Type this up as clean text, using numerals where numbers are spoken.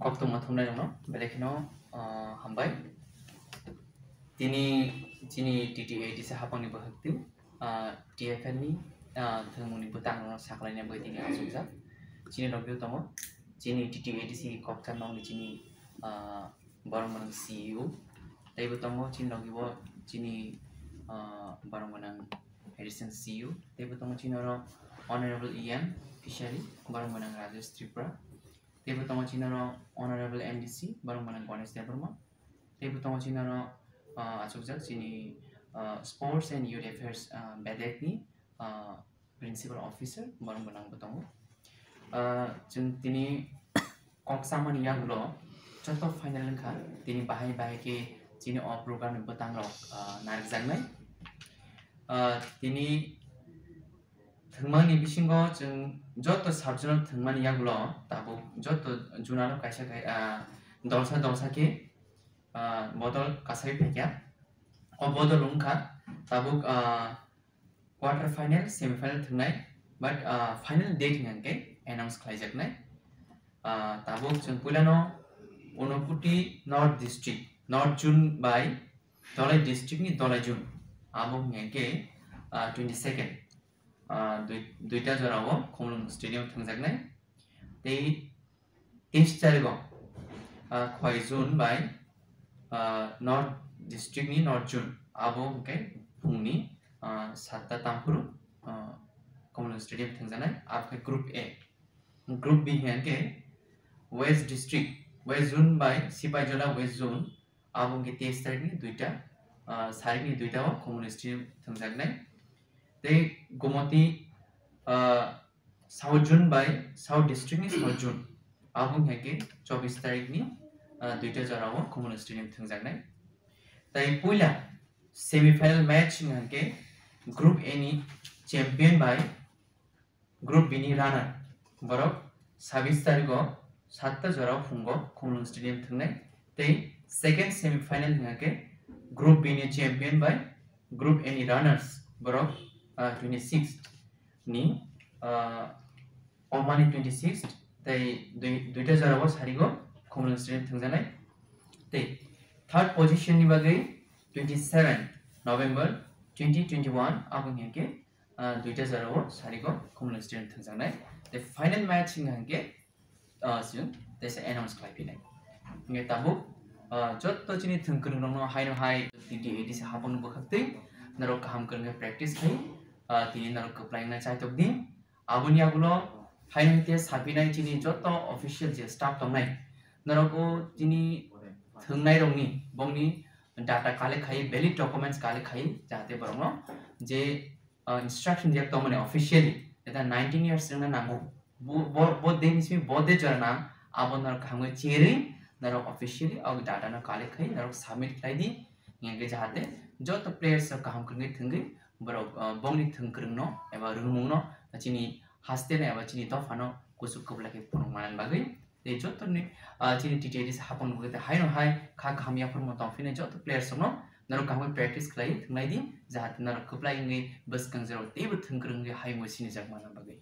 Waktu mathumna dong, belekino hambai. Tini TTA di sahapang ni bahaktiu, TFN ni themuni butang no saklainya bagai tini asuksa. Cini rogyo tomo, cini TTA di si koktan nong di cini barang menang CEO. Tapi betomo cini rogyo cini barang menang Edison CEO. Tapi betomo cini ro Honorable Ian Fishery barang menang Rajesh Tripura. Tapi betomo cini ro Honorable MDC barang menang Ganesh Devarma. Tapi betomo cini ro asuksa cini Sports and Youth Affairs Bedek ni Principal Officer barang menang betomo. Tini kok sama nih yang lo contoh final lengkap tini bahaya ke tini program yang petang lo narik zangai tini thengmani bisingo jeng joto sabjano thengmani yang lo tabu joto junalo kaisa kayak dolsa ke modal kasai pekya modal lengkap tabu quarter final semi final thengnai but final date ngangke announce khlaijak nai tabuk jeng pulano Unoputi North District North June by Dolai District ni Dolai June abong ngeke 22nd duita jorawo Komlung Stadium thangjak nai tei 23 tarigo khoi June by North District ni North June abong ngeke phungni 7ta tampuru Komlung Stadium thangjak nai Group A Group B ngeke West District West Zone by Sipajola West Zone abong ke 23 tarik ni duita sarik ni duita wo Communist thangjak nai tei Gomoti South Zone by South District ni South Zone abong ke 24 tarik ni duita jora wo Communist thangjak nai tei puila semi final match ngake Group A ni champion by Group B ni runner borok 26 tarik 7ta jora phungo Komlung Stadium thangnai tei second semi final ngake Group B ni champion by Group A ni runners borok 26 ni Omani 26 tei duita jora wo sarigo Komlung Stadium thangjanai tei third position ni bagai 27 November 2021 abong ngake duita jora wo sarigo Komlung Stadium thangjanai the final match ngake 지금 대세 announce 클라이피네 이게 따부 저또 지니 등그릉노 하이노 하이 디디 에디스 하본 거 같대 나로 काम करने practice है तिनी नारो कप्लाइंग ना चाहे तो दिन आबुनियागुलो हाइनो हिते साबिनाय जिनी जतो official जे staff तंगनाय नारो को जिनी थंगनाय रंगनी बंगनी data काले खाई valid documents काले खाई जाते बरंगनो जे instruction दिया तो मने officially एता 19 years रंगना नामो बहुत दिन इसमें बहुत दे जरना अब नर खांगे चेरी नर ऑफिशियली और डाटा न काले खाई नर सबमिट कर दी यंगे जाते जो तो प्लेयर्स काम करने थंगे बरो बोंगनी थंकरनो एबा रुमुनो चिनी हास्ते ने एबा चिनी तो फानो कुसु कबला के पुनो मानन बागै ते जो तो ने चिनी टीटीडी से हापन बगै हाय न हाय खा खामिया फर म तफिने जो तो प्लेयर्स नो नर काम प्रैक्टिस खाई थंगनाय दी जाते नर कबला यंगे बस कंजरो तेबो थंकरंगे हाय मसिनि जग मानन बागै